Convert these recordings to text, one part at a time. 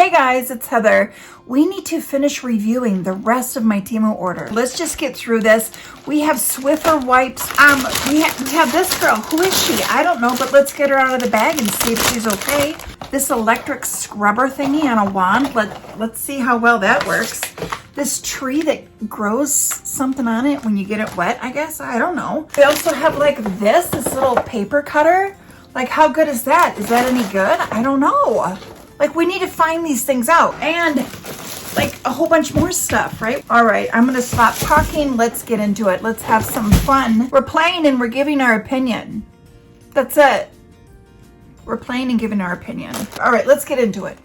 Hey guys, it's Heather. We need to finish reviewing the rest of my Temu order. Let's just get through this. We have Swiffer wipes. We have this girl. Who is she? I don't know, but let's get her out of the bag and see if she's okay. This electric scrubber thingy on a wand. Let's see how well that works. This tree that grows something on it when you get it wet, I guess. I don't know. We also have like this little paper cutter. Like, how good is that? Is that any good? I don't know. Like, we need to find these things out, and like a whole bunch more stuff, right? All right, I'm gonna stop talking. Let's get into it. Let's have some fun. We're playing and we're giving our opinion. That's it. We're playing and giving our opinion. All right, let's get into it.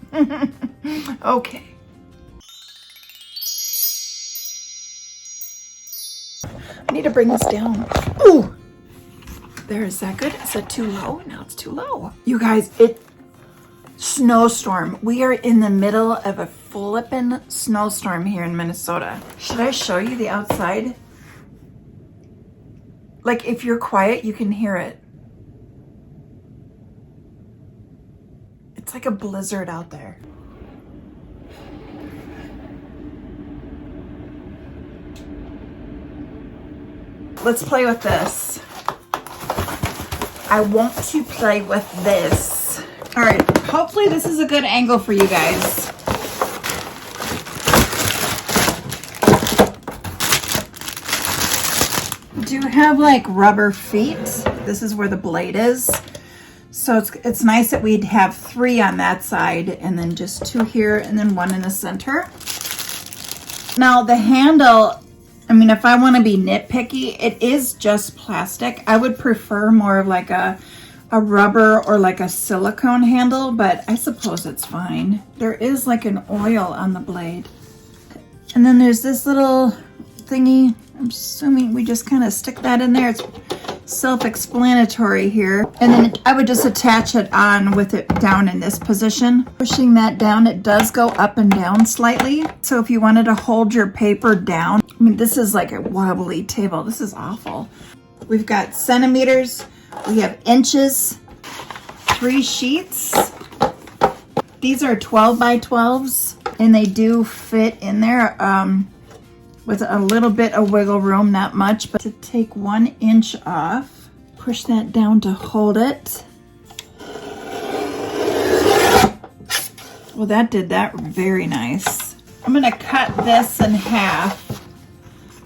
Okay. I need to bring this down. Ooh, there, is that good? Is that too low? Now it's too low. You guys, snowstorm. We are in the middle of a flippin' snowstorm here in Minnesota. Should I show you the outside? Like, if you're quiet, you can hear it. It's like a blizzard out there. Let's play with this. I want to play with this. All right, hopefully this is a good angle for you guys. Do have like rubber feet. This is where the blade is. So it's nice that we'd have 3 on that side and then just 2 here and then 1 in the center. Now the handle, I mean, if I want to be nitpicky, it is just plastic. I would prefer more of like a rubber or like a silicone handle, but I suppose it's fine. There is like an oil on the blade. And then there's this little thingy. I'm assuming we just kind of stick that in there. It's self-explanatory here. And then I would just attach it on with it down in this position. Pushing that down, it does go up and down slightly. So if you wanted to hold your paper down, I mean, this is like a wobbly table. This is awful. We've got centimeters. We have inches, 3 sheets. These are 12 by 12s, and they do fit in there with a little bit of wiggle room, not much, but to take 1 inch off, push that down to hold it. Well, that did that very nice. I'm gonna cut this in half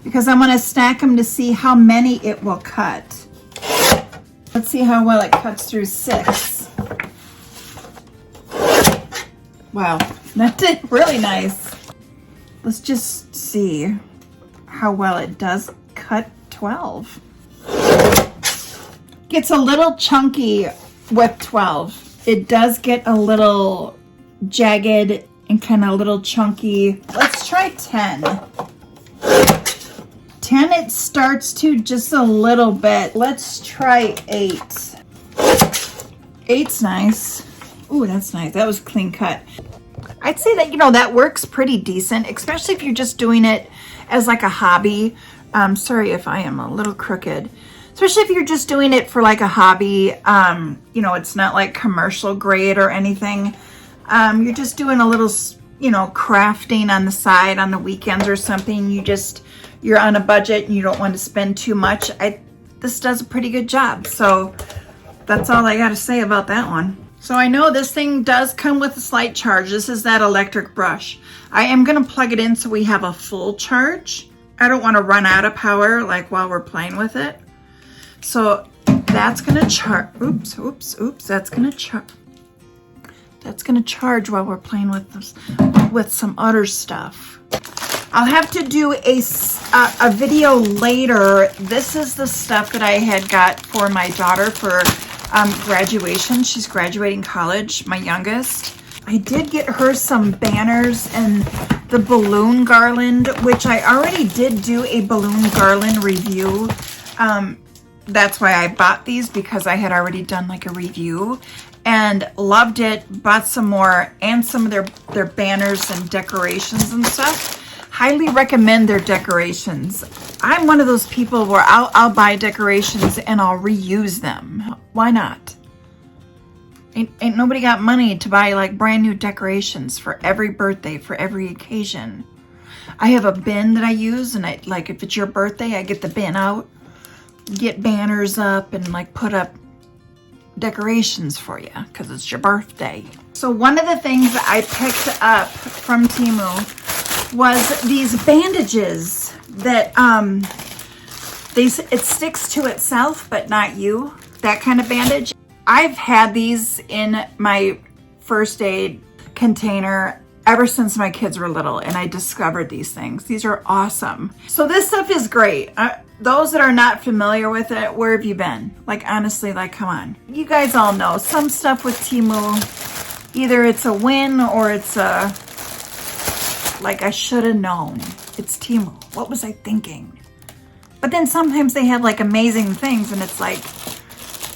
because I wanna stack them to see how many it will cut. Let's see how well it cuts through 6. Wow, that did really nice. Let's just see how well it does cut 12. Gets a little chunky with 12. It does get a little jagged and kind of a little chunky. Let's try 10. 10, it starts to just a little bit. Let's try 8. 8's nice. Ooh, that's nice. That was clean cut. I'd say that, you know, that works pretty decent, especially if you're just doing it as like a hobby. Sorry if I am a little crooked. Especially if you're just doing it for like a hobby. You know, it's not like commercial grade or anything. You're just doing a little, you know, crafting on the side on the weekends or something. You're on a budget and you don't want to spend too much. This does a pretty good job. So that's all I got to say about that one. So I know this thing does come with a slight charge. This is that electric brush. I am going to plug it in so we have a full charge. I don't want to run out of power like while we're playing with it. So that's going to charge. Oops. That's going to charge while we're playing with this, with some other stuff. I'll have to do a video later. This is the stuff that I had got for my daughter for graduation. She's graduating college, my youngest. I did get her some banners and the balloon garland, which I already did do a balloon garland review. That's why I bought these, because I had already done like a review and loved it. Bought some more and some of their banners and decorations and stuff. Highly recommend their decorations. I'm one of those people where I'll buy decorations and I'll reuse them. Why not? Ain't nobody got money to buy like brand new decorations for every birthday, for every occasion. I have a bin that I use, and like if it's your birthday, I get the bin out, get banners up, and like put up decorations for you because it's your birthday. So one of the things that I picked up from Temu was these bandages that it sticks to itself but not you, that kind of bandage. I've had these in my first aid container ever since my kids were little, and I discovered these things. These are awesome. So this stuff is great. Those that are not familiar with it, where have you been? Like, honestly, like, come on. You guys all know some stuff with Temu, either it's a win or it's a, like, I should have known. It's Temu. What was I thinking? But then sometimes they have like amazing things, and it's like,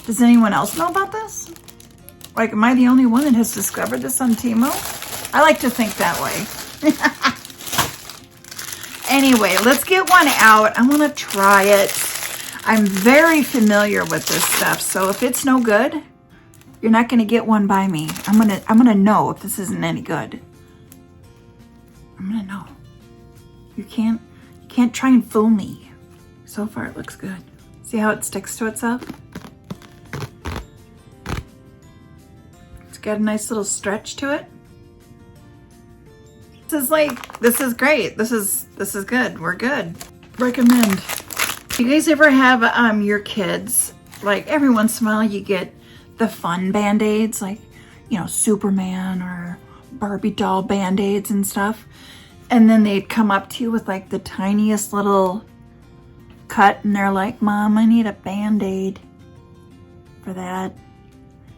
does anyone else know about this? Like, am I the only one that has discovered this on Temu? I like to think that way. Anyway, let's get one out. I want to try it. I'm very familiar with this stuff, so if it's no good, you're not going to get one by me. I'm gonna know if this isn't any good. I'm gonna know. You can't try and fool me. So far, it looks good. See how it sticks to itself? It's got a nice little stretch to it. This is great. This is good. We're good. Recommend. Do you guys ever have your kids, like every once in a while you get the fun band-aids, like, you know, Superman or Barbie doll band-aids and stuff, and then they'd come up to you with like the tiniest little cut, and they're like, Mom, I need a band-aid for that.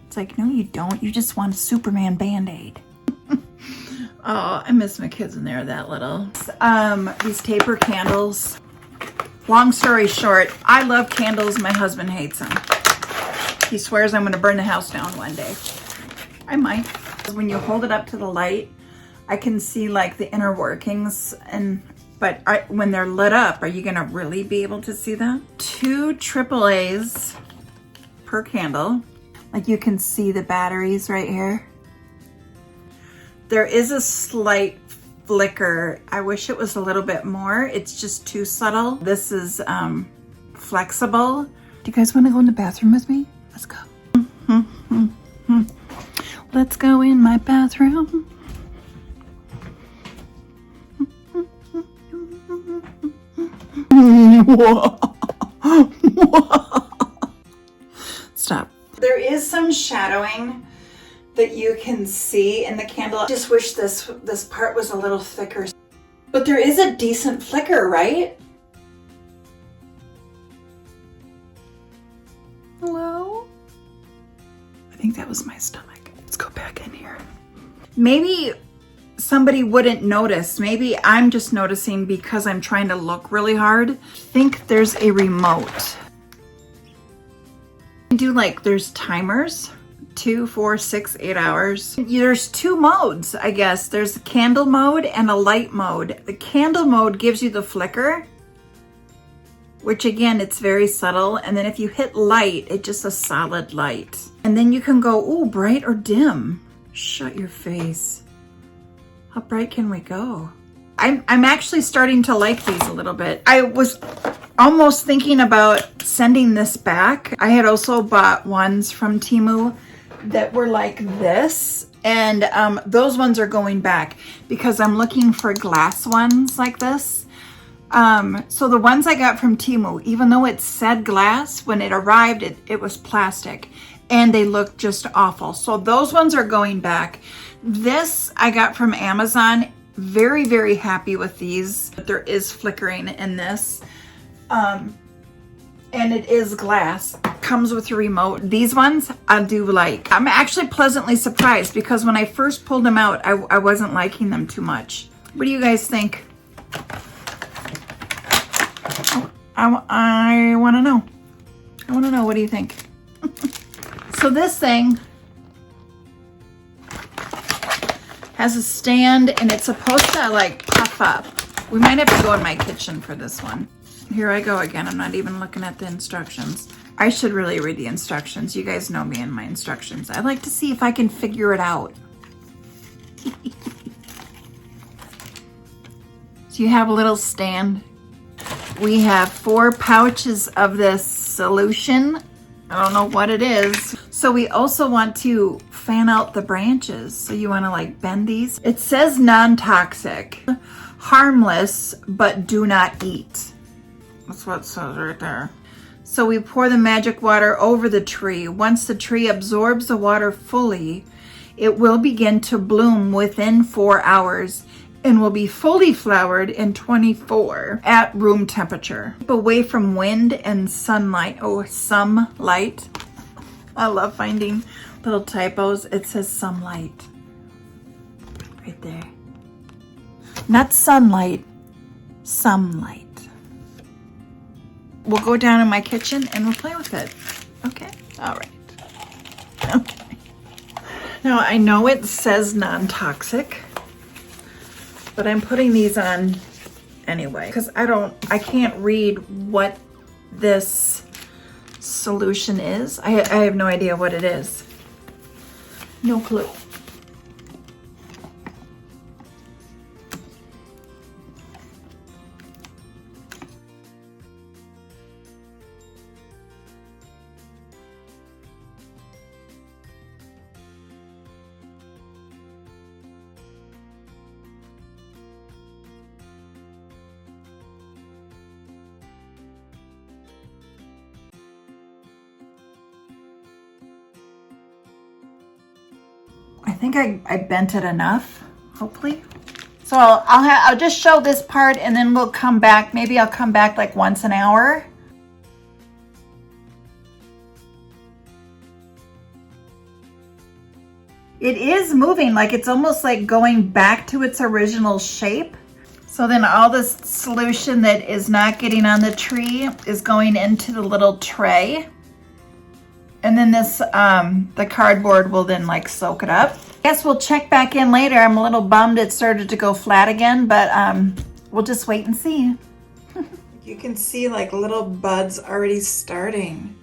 It's like, no, you don't. You just want a Superman band-aid. Oh, I miss my kids when they were that little. These taper candles. Long story short, I love candles. My husband hates them. He swears I'm going to burn the house down one day. I might. When you hold it up to the light, I can see like the inner workings, but when they're lit up, are you going to really be able to see that? 2 AAAs per candle. Like, you can see the batteries right here. There is a slight flicker. I wish it was a little bit more. It's just too subtle. This is flexible. Do you guys want to go in the bathroom with me? Let's go. Let's go in my bathroom. Stop. There is some shadowing that you can see in the candle. I just wish this part was a little thicker. But there is a decent flicker, right? Hello? I think that was my stomach. Let's go back in here. Maybe somebody wouldn't notice. Maybe I'm just noticing because I'm trying to look really hard. I think there's a remote. There's timers. 2, 4, 6, 8 hours. There's 2 modes, I guess. There's a candle mode and a light mode. The candle mode gives you the flicker, which again, it's very subtle. And then if you hit light, it's just a solid light. And then you can go, ooh, bright or dim. Shut your face. How bright can we go? I'm actually starting to like these a little bit. I was almost thinking about sending this back. I had also bought ones from Temu that were like this, and those ones are going back because I'm looking for glass ones like this. So the ones I got from Temu, even though it said glass, when it arrived it was plastic, and they looked just awful. So those ones are going back. This I got from Amazon. Very, very happy with these. There is flickering in this. And it is glass. Comes with a remote. These ones I do like. I'm actually pleasantly surprised because when I first pulled them out, I wasn't liking them too much. What do you guys think? I want to know. I want to know. What do you think? So this thing has a stand, and it's supposed to like puff up. We might have to go in my kitchen for this one. Here I go again. I'm not even looking at the instructions. I should really read the instructions. You guys know me and my instructions. I like to see if I can figure it out. So you have a little stand. We have 4 pouches of this solution. I don't know what it is. So we also want to fan out the branches. So you want to like bend these. It says non-toxic, harmless, but do not eat. That's what it says right there. So we pour the magic water over the tree. Once the tree absorbs the water fully, it will begin to bloom within 4 hours and will be fully flowered in 24 at room temperature. Keep away from wind and sunlight. Oh, some light. I love finding little typos. It says some light right there. Not sunlight, some light. We'll go down in my kitchen and we'll play with it. Okay? All right. Okay. Now, I know it says non-toxic, but I'm putting these on anyway because I can't read what this solution is. I have no idea what it is. No clue. I think I bent it enough, hopefully. So I'll just show this part and then we'll come back. Maybe I'll come back like once an hour. It is moving, like it's almost like going back to its original shape. So then all this solution that is not getting on the tree is going into the little tray. And then this, the cardboard will then like soak it up. I guess we'll check back in later. I'm a little bummed it started to go flat again, but we'll just wait and see. You can see like little buds already starting.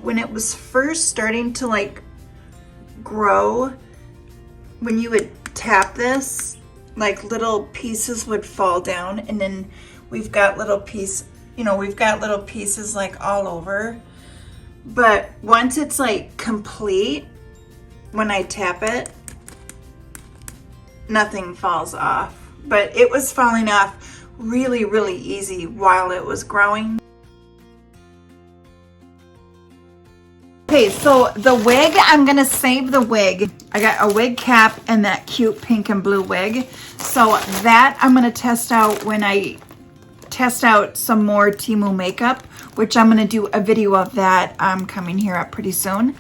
When it was first starting to like grow, when you would tap this, like little pieces would fall down, and then we've got little pieces like all over. But once it's like complete, when I tap it, nothing falls off. But it was falling off really, really easy while it was growing. Okay, so the wig, I'm gonna save the wig. I got a wig cap and that cute pink and blue wig. So that I'm gonna test out when I test out some more Temu makeup, which I'm gonna do a video of that coming here up pretty soon.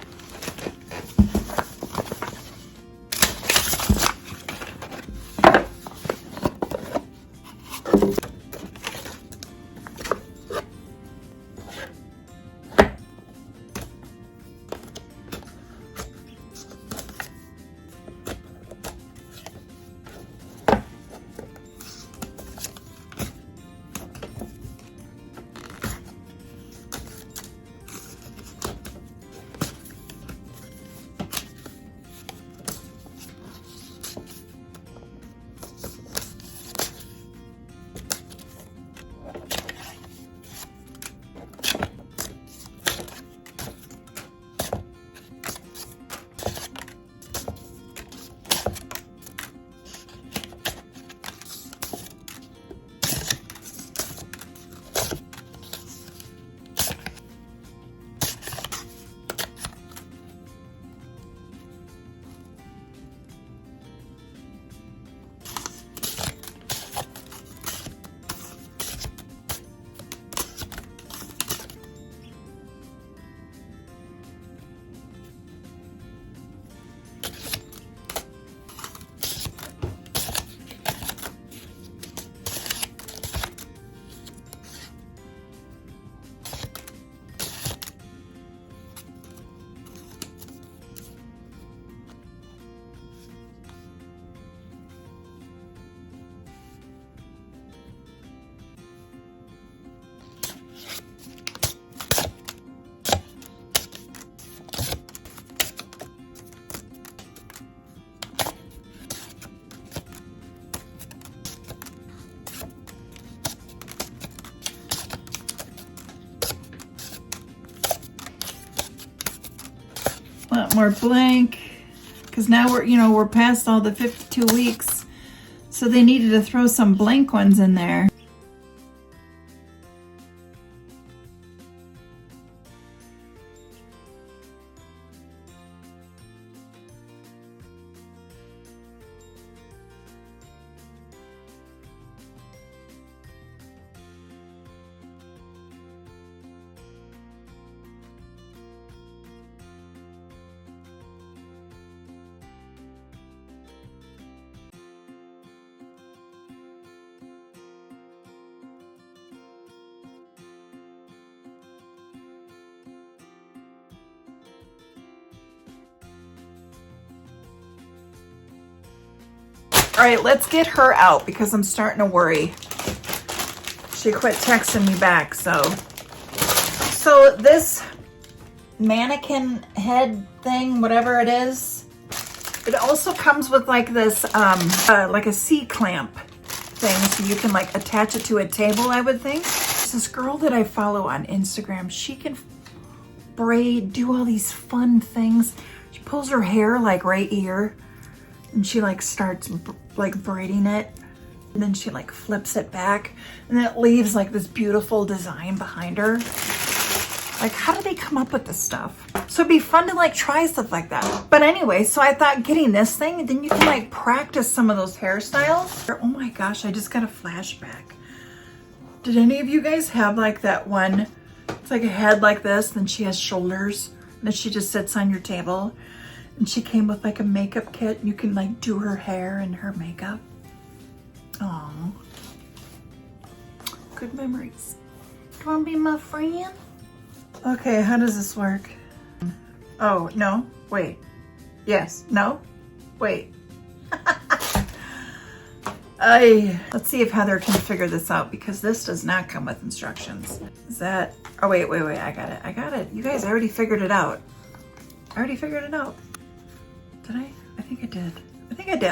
want more blank because now we're past all the 52 weeks. So they needed to throw some blank ones in there. All right, let's get her out because I'm starting to worry. She quit texting me back, so this mannequin head thing, whatever it is, it also comes with like this, like a C-clamp thing, so you can like attach it to a table, I would think. There's this girl that I follow on Instagram. She can braid, do all these fun things. She pulls her hair like right here, and she like starts like braiding it, and then she like flips it back, and then it leaves like this beautiful design behind her. Like, how do they come up with this stuff? So it'd be fun to like try stuff like that. But anyway, so I thought getting this thing, then you can like practice some of those hairstyles. Oh my gosh, I just got a flashback. Did any of you guys have like that one? It's like a head like this, then she has shoulders, and then she just sits on your table. And she came with like a makeup kit. You can like do her hair and her makeup. Oh, good memories. Do you want to be my friend? Okay, how does this work? Oh, no, wait. Yes, no, wait. Let's see if Heather can figure this out because this does not come with instructions. Is that, oh wait, I got it. You guys, I already figured it out. Did I? I think I did.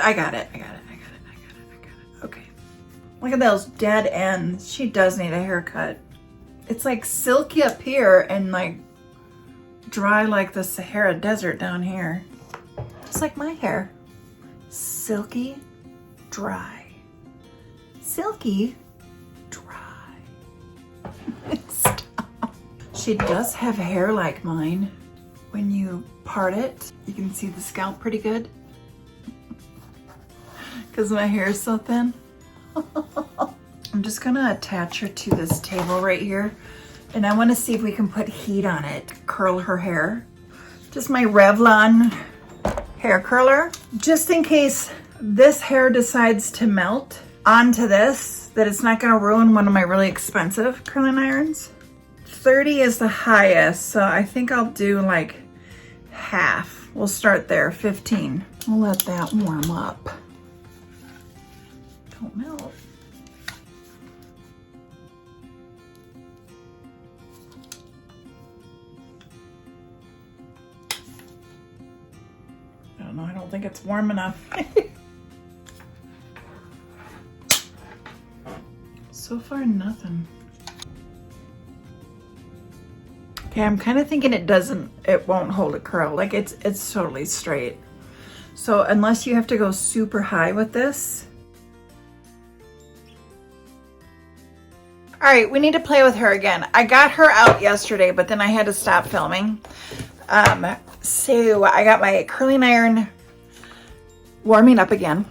I got it. Okay. Look at those dead ends. She does need a haircut. It's like silky up here and like dry like the Sahara Desert down here. Just like my hair. Silky, dry. Silky, dry. Stop. She does have hair like mine. When you part it, you can see the scalp pretty good. Because my hair is so thin. I'm just gonna attach her to this table right here. And I wanna see if we can put heat on it. Curl her hair. Just my Revlon hair curler. Just in case this hair decides to melt onto this, that it's not gonna ruin one of my really expensive curling irons. 30 is the highest, so I think I'll do like half. We'll start there, 15. We'll let that warm up. Don't melt. I don't know, I don't think it's warm enough. So far, nothing. Okay, I'm kind of thinking it won't hold a curl. Like it's totally straight. So unless you have to go super high with this. All right, we need to play with her again. I got her out yesterday, but then I had to stop filming. So I got my curling iron warming up again.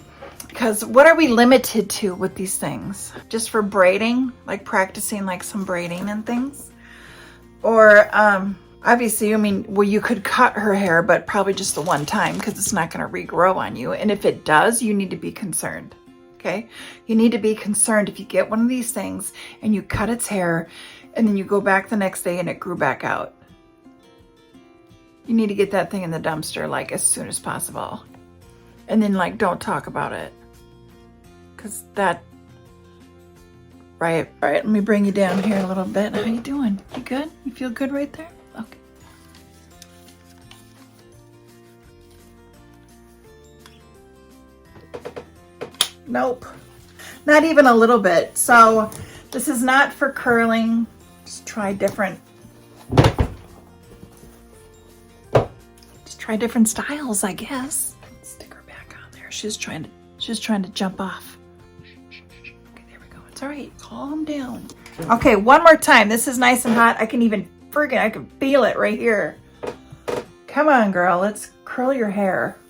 Because what are we limited to with these things? Just for braiding, like practicing like some braiding and things? Or obviously, I mean, well, you could cut her hair, but probably just the one time because it's not going to regrow on you. And if it does, you need to be concerned, okay? You need to be concerned if you get one of these things and you cut its hair and then you go back the next day and it grew back out. You need to get that thing in the dumpster like as soon as possible. And then like, don't talk about it. Because that... Right. All right, let me bring you down here a little bit. How you doing? You good? You feel good right there? Okay. Nope. Not even a little bit. So this is not for curling. Just try try different styles, I guess. Stick her back on there. She's trying to jump off. Okay, there we go. It's all right. Calm down. Okay, one more time. This is nice and hot. I can feel it right here. Come on, girl. Let's curl your hair.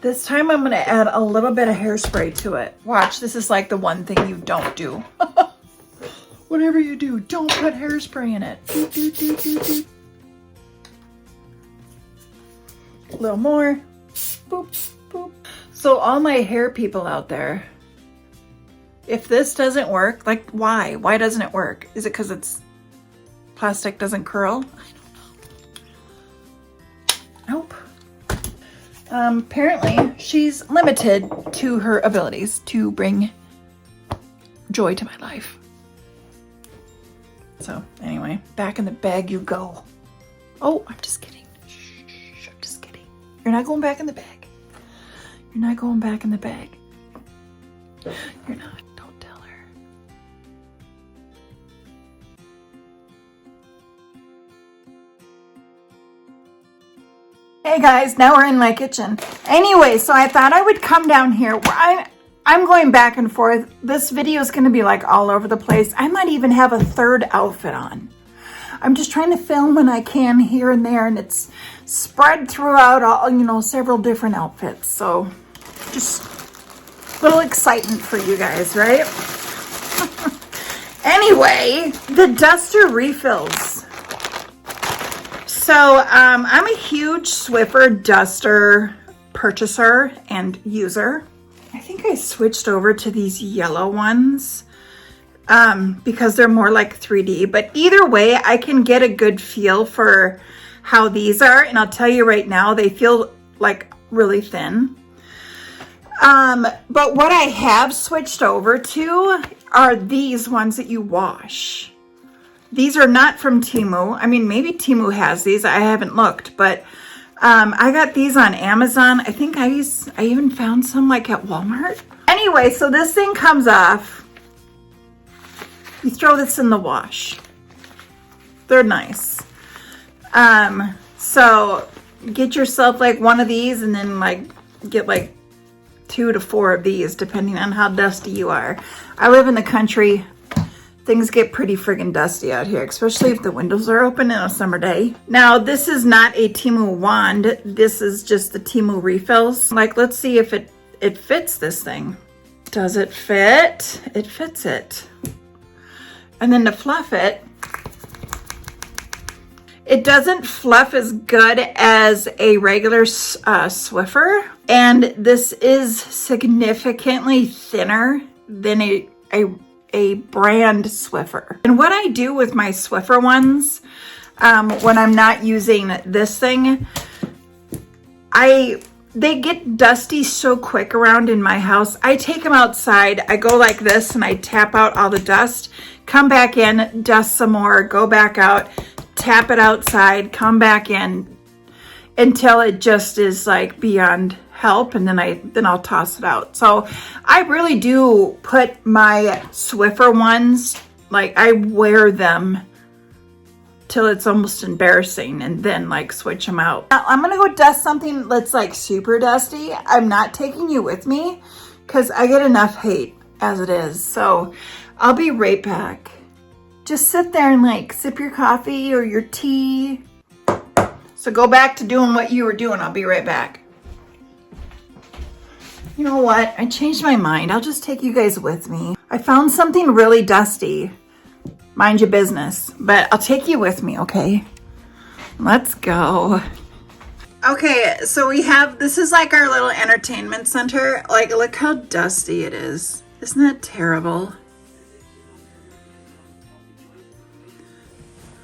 This time I'm going to add a little bit of hairspray to it. Watch, this is like the one thing you don't do. Whatever you do, don't put hairspray in it. Doot, doot, doot, doot, doot. A little more. Boop, boop. So all my hair people out there, if this doesn't work, like why? Why doesn't it work? Is it because it's plastic doesn't curl? I don't know. Nope. Apparently she's limited to her abilities to bring joy to my life. So anyway, back in the bag you go. Oh, I'm just kidding. Shh, I'm just kidding. You're not going back in the bag. You're not going back in the bag. You're not. Don't tell her. Hey guys, now we're in my kitchen. Anyway, so I thought I would come down here where I'm going back and forth. This video is going to be like all over the place. I might even have a third outfit on. I'm just trying to film when I can here and there, and it's spread throughout all, you know, several different outfits. So just a little excitement for you guys, right? Anyway, the duster refills. So I'm a huge Swiffer duster purchaser and user. I think I switched over to these yellow ones because they're more like 3D. But either way, I can get a good feel for how these are. And I'll tell you right now, they feel like really thin. But what I have switched over to are these ones that you wash. These are not from Temu. I mean, maybe Temu has these. I haven't looked, but I got these on Amazon. I think I even found some like at Walmart. Anyway, so this thing comes off. You throw this in the wash. They're nice. So get yourself like one of these and then like get like 2 to 4 of these depending on how dusty you are. I live in the country. Things get pretty friggin' dusty out here, especially if the windows are open in a summer day. Now, this is not a Temu wand. This is just the Temu refills. Like, let's see if it fits this thing. Does it fit? It fits it. And then to fluff it, it doesn't fluff as good as a regular Swiffer. And this is significantly thinner than a brand Swiffer. And what I do with my Swiffer ones, when I'm not using this thing, they get dusty so quick around in my house. I take them outside, I go like this and I tap out all the dust, come back in, dust some more, go back out, tap it outside, come back in until it just is like beyond help, and then I'll toss it out. So I really do put my Swiffer ones, like I wear them till it's almost embarrassing and then like switch them out. Now, I'm gonna go dust something that's like super dusty. I'm not taking you with me because I get enough hate as it is. So I'll be right back. Just sit there and like sip your coffee or your tea. So go back to doing what you were doing. I'll be right back. You know what? I changed my mind. I'll just take you guys with me. I found something really dusty. Mind your business. But I'll take you with me, okay? Let's go. Okay, so we have, this is like our little entertainment center. Like, look how dusty it is. Isn't that terrible?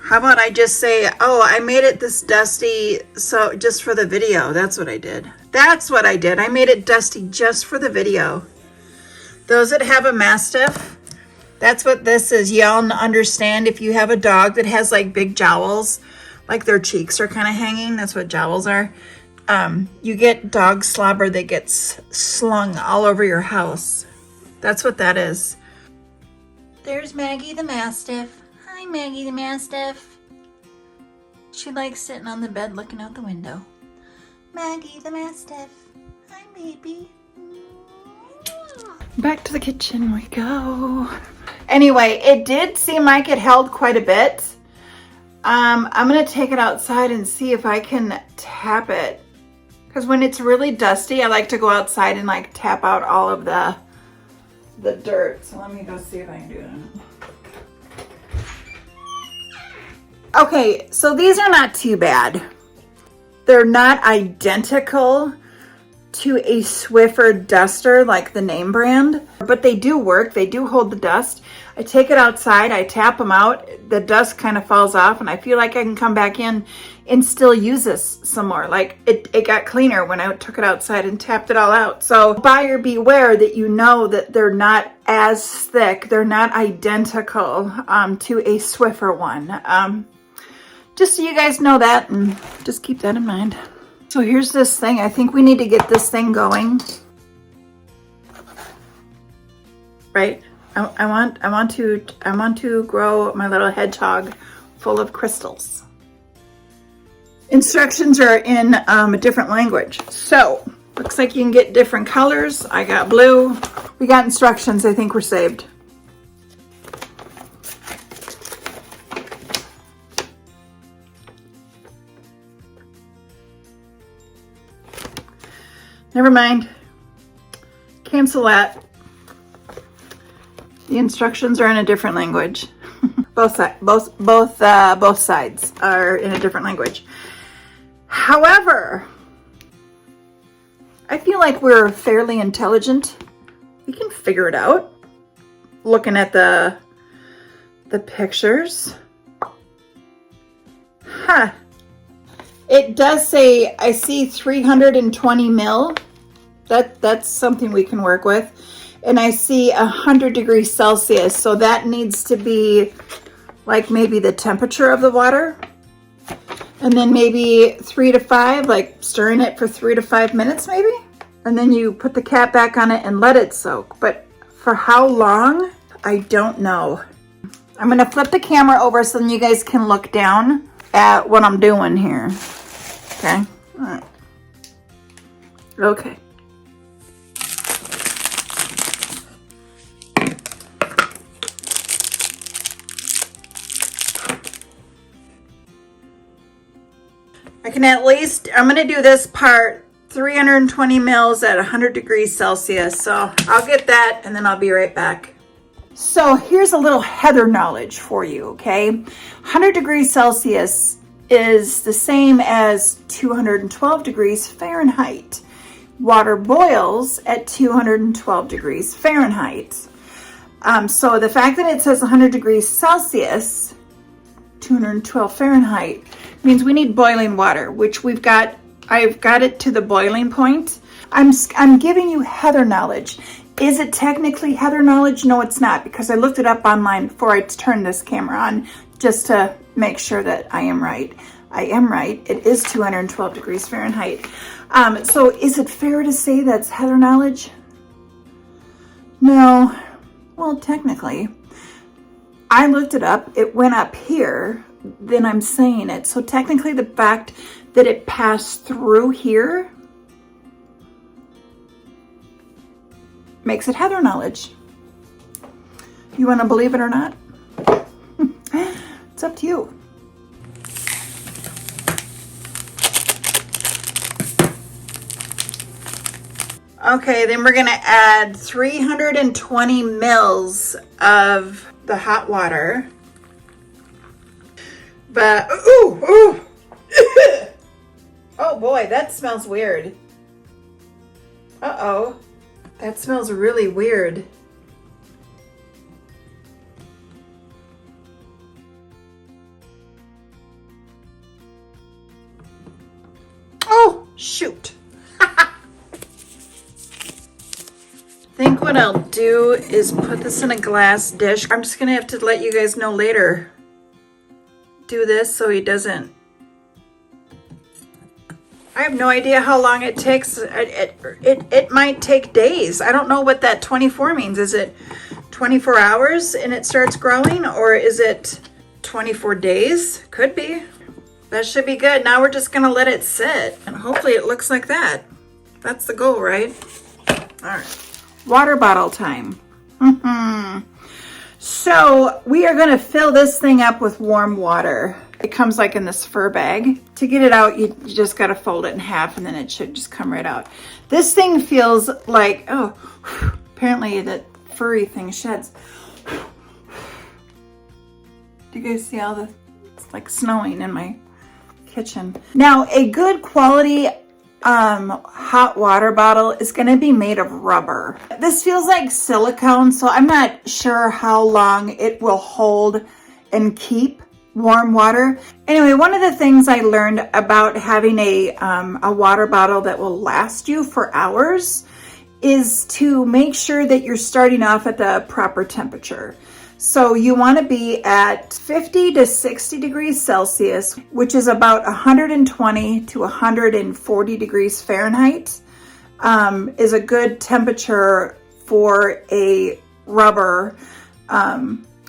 How about I just say, oh, I made it this dusty, so just for the video. That's what I did. That's what I did. I made it dusty just for the video. Those that have a Mastiff, that's what this is. Y'all understand if you have a dog that has like big jowls, like their cheeks are kind of hanging. That's what jowls are. You get dog slobber that gets slung all over your house. That's what that is. There's Maggie the Mastiff. Hi, Maggie the Mastiff. She likes sitting on the bed looking out the window. Maggie the Mastiff. Hi, baby. Back to the kitchen we go. Anyway, it did seem like it held quite a bit. I'm gonna take it outside and see if I can tap it. Because when it's really dusty, I like to go outside and like tap out all of the dirt. So let me go see if I can do that. Okay, so these are not too bad. They're not identical to a Swiffer duster like the name brand, but they do work. They do hold the dust. I take it outside, I tap them out, the dust kind of falls off, and I feel like I can come back in and still use this some more. Like it got cleaner when I took it outside and tapped it all out. So buyer beware that you know that they're not as thick, they're not identical to a Swiffer one. Just so you guys know that, and just keep that in mind. So here's this thing. I think we need to get this thing going. Right? I want to grow my little hedgehog full of crystals. Instructions are in a different language. So looks like you can get different colors. I got blue. We got instructions. I think we're saved. Never mind. Cancel that. The instructions are in a different language. Both sides are in a different language. However, I feel like we're fairly intelligent. We can figure it out. Looking at the pictures. Huh. It does say, I see 320 mil. That's something we can work with. And I see 100 degrees Celsius. So that needs to be like maybe the temperature of the water. And then maybe 3 to 5, like stirring it for 3 to 5 minutes maybe. And then you put the cap back on it and let it soak. But for how long? I don't know. I'm gonna flip the camera over so then you guys can look down at what I'm doing here. Okay, all right. Okay. I can at least, I'm gonna do this part 320 mils at 100 degrees Celsius. So I'll get that and then I'll be right back. So here's a little heather knowledge for you, okay? 100 degrees Celsius is the same as 212 degrees Fahrenheit. Water boils at 212 degrees Fahrenheit. So the fact that it says 100 degrees Celsius, 212 Fahrenheit, means we need boiling water, which we've got. I've got it to the boiling point. I'm giving you heather knowledge. Is it technically heather knowledge? No, it's not, because I looked it up online before I turned this camera on just to make sure that I am right. I am right. It is 212 degrees Fahrenheit. So is it fair to say that's heather knowledge? No. Well, technically, I looked it up. It went up here. Then I'm saying it. So technically the fact that it passed through here makes it heather knowledge. You want to believe it or not? It's up to you. Okay, then we're going to add 320 mils of the hot water. But, ooh. Oh boy, that smells weird. Uh-oh. That smells really weird. Oh, shoot. I think what I'll do is put this in a glass dish. I'm just gonna have to let you guys know later. Do this so he doesn't. I have no idea how long it takes. It might take days. I don't know what that 24 means. Is it 24 hours and it starts growing, or is it 24 days? Could be. That should be good. Now we're just gonna let it sit and hopefully it looks like that. That's the goal, right? All right, water bottle time. So we are gonna fill this thing up with warm water. It comes like in this fur bag. To get it out, you just gotta fold it in half and then it should just come right out. This thing feels like, oh, apparently that furry thing sheds. Do you guys see all the, it's like snowing in my kitchen. Now, a good quality hot water bottle is going to be made of rubber. This feels like silicone, so I'm not sure how long it will hold and keep warm water. Anyway, one of the things I learned about having a water bottle that will last you for hours is to make sure that you're starting off at the proper temperature. So you want to be at 50 to 60 degrees Celsius, which is about 120 to 140 degrees Fahrenheit, is a good temperature for a rubber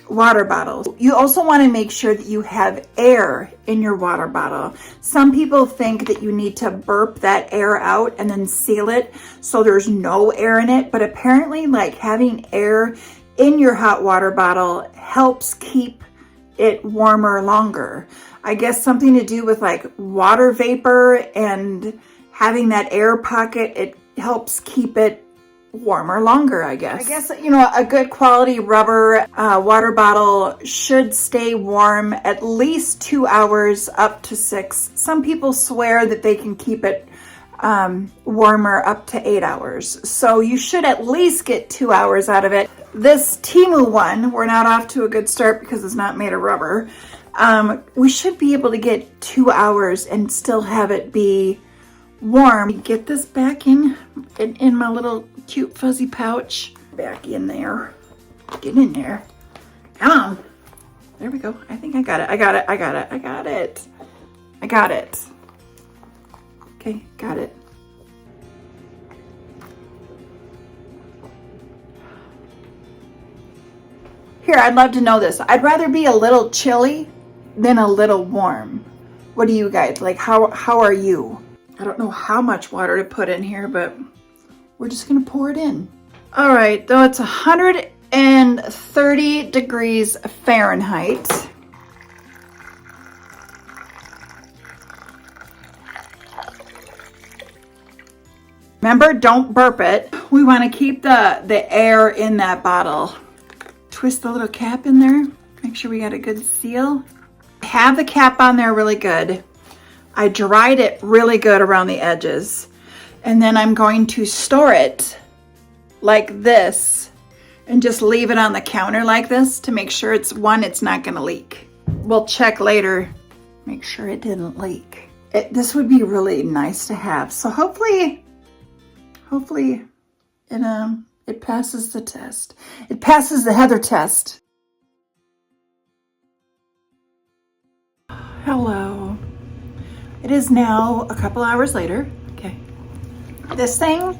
water bottle. You also want to make sure that you have air in your water bottle. Some people think that you need to burp that air out and then seal it so there's no air in it, but apparently like having air in your hot water bottle helps keep it warmer longer. I guess something to do with like water vapor and having that air pocket, it helps keep it warmer longer, I guess, you know, a good quality rubber water bottle should stay warm at least 2 hours up to 6. Some people swear that they can keep it warmer up to 8 hours. So you should at least get 2 hours out of it. This TEMU one, we're not off to a good start because it's not made of rubber. We should be able to get 2 hours and still have it be warm. Get this back in my little cute fuzzy pouch. Back in there. Get in there. Come on. There we go. I think I got it. I got it. I got it. I got it. I got it. Okay, got it. Here, I'd love to know this. I'd rather be a little chilly than a little warm. What do you guys like? How are you? I don't know how much water to put in here, but we're just gonna pour it in. All right, though it's 130 degrees Fahrenheit. Remember, don't burp it. We wanna keep the air in that bottle. Twist the little cap in there. Make sure we got a good seal. Have the cap on there really good. I dried it really good around the edges. And then I'm going to store it like this and just leave it on the counter like this to make sure it's not gonna leak. We'll check later, make sure it didn't leak. This would be really nice to have. So hopefully it passes the test. It passes the Heather test. Hello. It is now a couple hours later. Okay. This thing,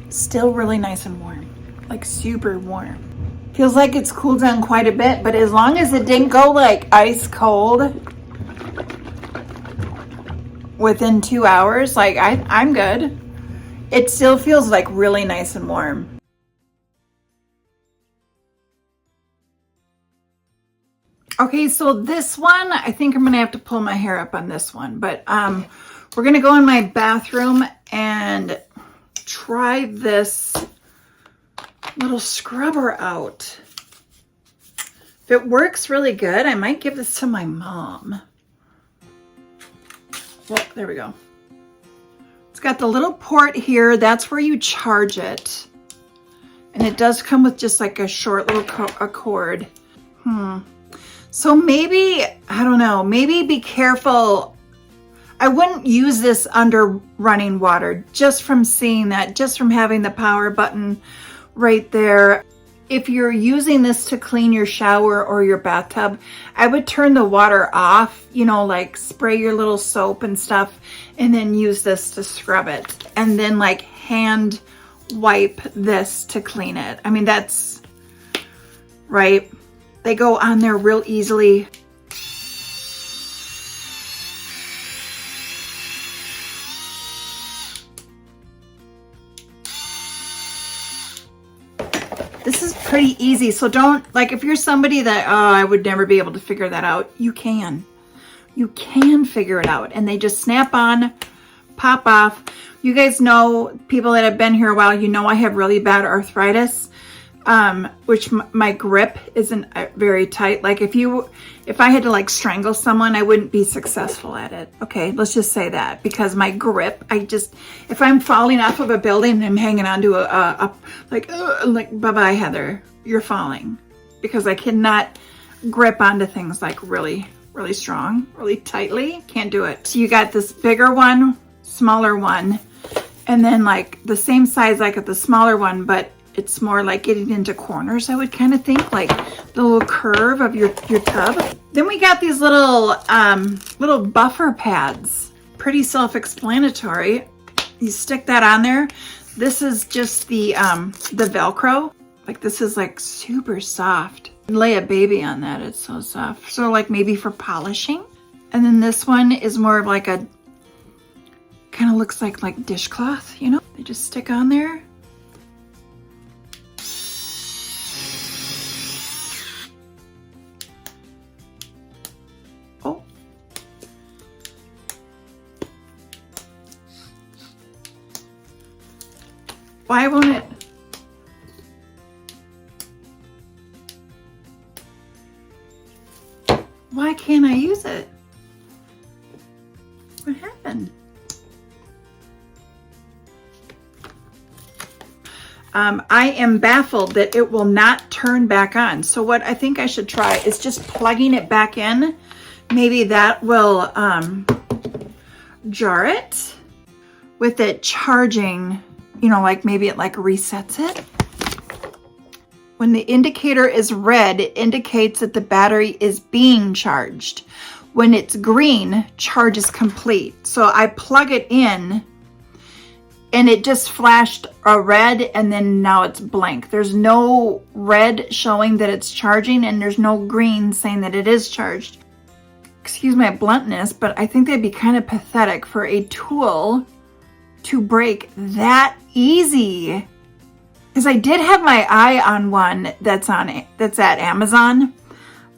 still really nice and warm. Like super warm. Feels like it's cooled down quite a bit, but as long as it didn't go like ice cold within 2 hours, like I'm good. It still feels like really nice and warm. Okay, so this one, I think I'm gonna have to pull my hair up on this one, but we're gonna go in my bathroom and try this little scrubber out. If it works really good, I might give this to my mom. Well, there we go. It's got the little port here. That's where you charge it. And it does come with just like a short little cord. So maybe, I don't know, maybe be careful. I wouldn't use this under running water just from seeing that, just from having the power button right there. If you're using this to clean your shower or your bathtub, I would turn the water off, you know, like spray your little soap and stuff, and then use this to scrub it. And then like hand wipe this to clean it. I mean, that's right. They go on there real easily. This is pretty easy. So don't, like, if you're somebody that, oh, I would never be able to figure that out, you can. You can figure it out. And they just snap on, pop off. You guys know, people that have been here a while, you know I have really bad arthritis, which my grip isn't very tight. Like if I had to like strangle someone, I wouldn't be successful at it. Okay, let's just say that, because my grip, if I'm falling off of a building and I'm hanging onto like bye-bye Heather, you're falling, because I cannot grip onto things like really strong, really tightly. Can't do it. So you got this bigger one, smaller one, and then like the same size like at the smaller one, but it's more like getting into corners, I would kind of think, like the little curve of your tub. Then we got these little buffer pads. Pretty self-explanatory. You stick that on there. This is just the Velcro. Like this is like super soft. Lay a baby on that, it's so soft. So like maybe for polishing. And then this one is more of like a, kind of looks like dishcloth, you know? They just stick on there. Oh. Why won't it? Why can't I use it? What happened? I am baffled that it will not turn back on. So what I think I should try is just plugging it back in. Maybe that will jar it. With it charging, you know, like maybe it like resets it. When the indicator is red, it indicates that the battery is being charged. When it's green, charge is complete. So I plug it in and it just flashed a red and then now it's blank. There's no red showing that it's charging and there's no green saying that it is charged. Excuse my bluntness, but I think that'd be kind of pathetic for a tool to break that easy. Because I did have my eye on one that's at Amazon.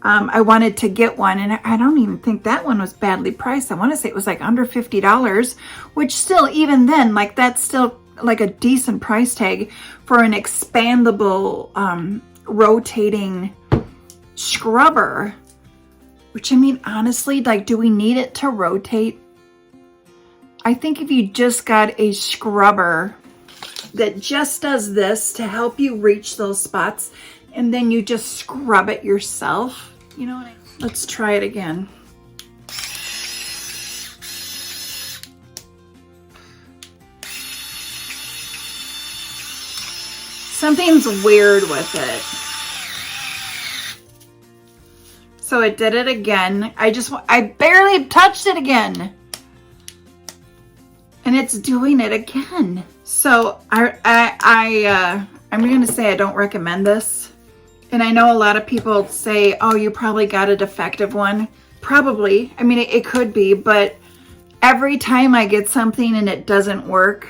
I wanted to get one, and I don't even think that one was badly priced. I want to say it was like under $50, which still, even then, like that's still like a decent price tag for an expandable rotating scrubber. Which, I mean, honestly, like, do we need it to rotate? I think if you just got a scrubber that just does this to help you reach those spots, and then you just scrub it yourself. You know what I mean? Let's try it again. Something's weird with it. So it did it again. I barely touched it again. And it's doing it again. So I'm going to say I don't recommend this. And I know a lot of people say, oh, you probably got a defective one. Probably. I mean, it could be, but every time I get something and it doesn't work,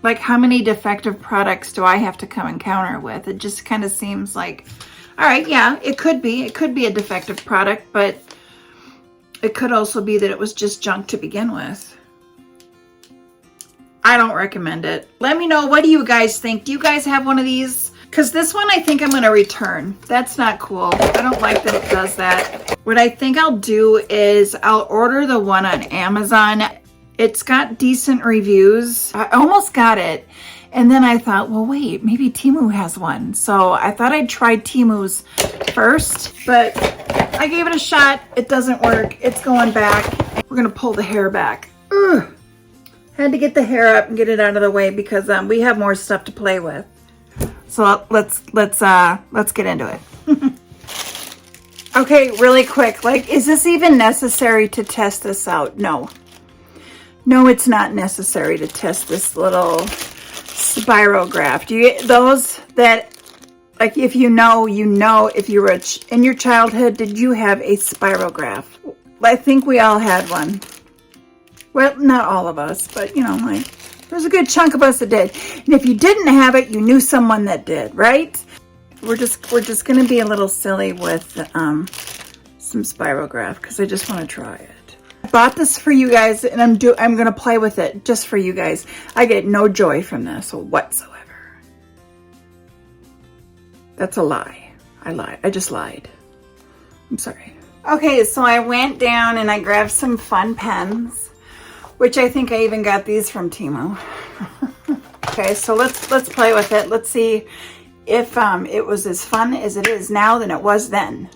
like how many defective products do I have to come encounter with? It just kind of seems like, all right, yeah, it could be a defective product, but it could also be that it was just junk to begin with. I don't recommend it. Let me know, what do you guys think? Do you guys have one of these? Because this one I think I'm going to return. That's not cool. I don't like that it does that. What I think I'll do is I'll order the one on Amazon. It's got decent reviews. I almost got it. And then I thought, well, wait, maybe Temu has one. So I thought I'd try Temu's first, but I gave it a shot. It doesn't work. It's going back. We're going to pull the hair back. Ugh. Had to get the hair up and get it out of the way because we have more stuff to play with. So let's get into it. Okay, really quick. Like, is this even necessary to test this out? No. No, it's not necessary to test this little spirograph. Those that, like, if you know, if you were in your childhood, did you have a spirograph? I think we all had one. Well, not all of us, but you know, like, there's a good chunk of us that did. And if you didn't have it, you knew someone that did, right? we're just gonna be a little silly with some spirograph because I just want to try it. I bought this for you guys, and I'm gonna play with it just for you guys. I get no joy from this whatsoever. That's a lie. I lied. I just lied. I'm sorry. Okay, so I went down and I grabbed some fun pens, which I think I even got these from Temu. Okay, so let's play with it. Let's see if it was as fun as it is now than it was then.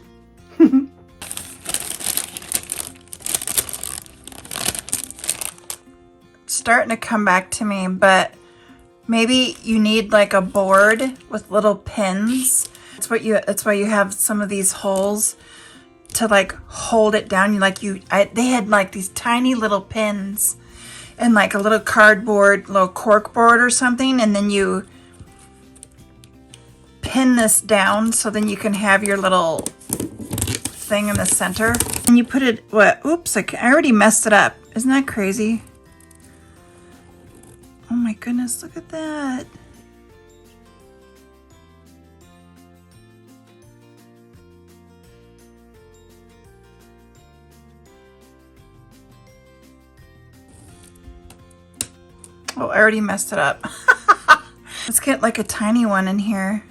It's starting to come back to me, but maybe you need like a board with little pins. That's why you have some of these holes to like hold it down. They had like these tiny little pins and like a little cardboard, little cork board or something, and then you pin this down so then you can have your little thing in the center. And you put it, oops, I already messed it up. Isn't that crazy? Oh my goodness, look at that. Oh, I already messed it up. Let's get like a tiny one in here.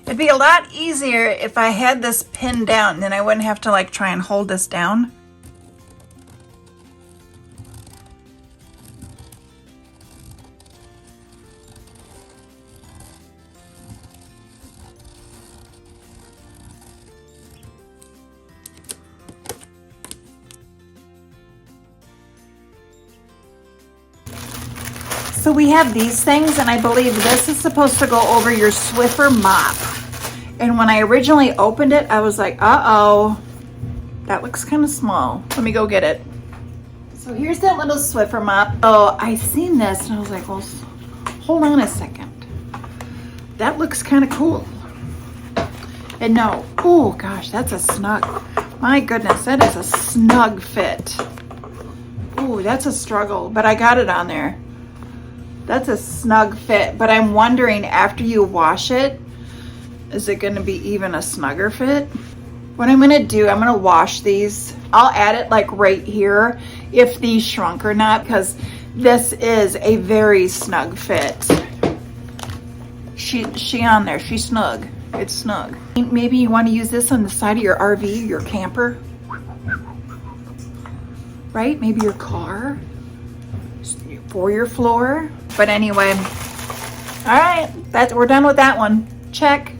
It'd be a lot easier if I had this pinned down, then I wouldn't have to like try and hold this down. So we have these things, and I believe this is supposed to go over your Swiffer mop. And when I originally opened it, I was like, uh-oh, that looks kind of small. Let me go get it. So here's that little Swiffer mop. Oh, I seen this, and I was like, well, hold on a second. That looks kind of cool. And no, oh gosh, that's a snug. My goodness, that is a snug fit. Oh, that's a struggle, but I got it on there. That's a snug fit, but I'm wondering after you wash it, is it going to be even a snugger fit? What I'm going to do, I'm going to wash these. I'll add it like right here if these shrunk or not, because this is a very snug fit. She on there, she's snug. It's snug. Maybe you want to use this on the side of your RV, your camper, right? Maybe your car, for your floor. But anyway, all right, we're done with that one. Check.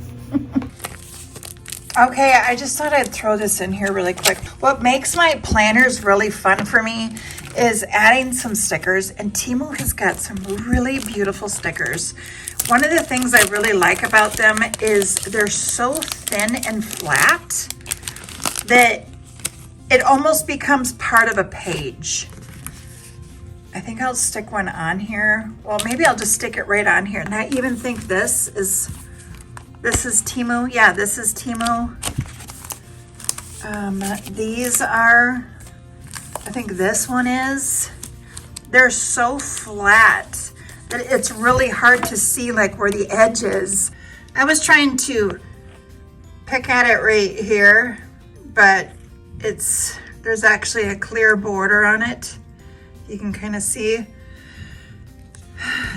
Okay, I just thought I'd throw this in here really quick. What makes my planners really fun for me is adding some stickers, and Temu has got some really beautiful stickers. One of the things I really like about them is they're so thin and flat that it almost becomes part of a page. I think I'll stick one on here. Well, maybe I'll just stick it right on here. And I even think this is Temu. Yeah, this is Temu. These are, I think this one is. They're so flat that it's really hard to see like where the edge is. I was trying to pick at it right here, but there's actually a clear border on it. You can kind of see.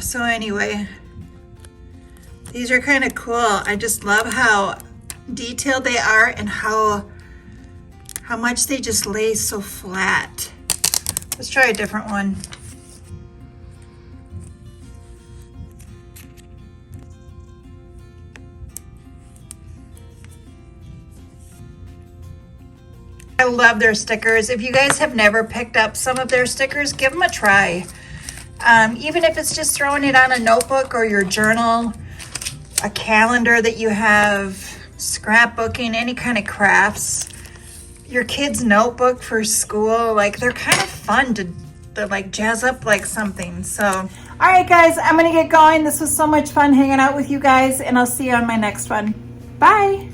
So anyway, these are kind of cool. I just love how detailed they are and how much they just lay so flat. Let's try a different one. I love their stickers. If you guys have never picked up some of their stickers, give them a try. Even if it's just throwing it on a notebook or your journal, a calendar that you have, scrapbooking, any kind of crafts, your kid's notebook for school, like they're kind of fun they're like jazz up like something. So, all right, guys, I'm going to get going. This was so much fun hanging out with you guys, and I'll see you on my next one. Bye.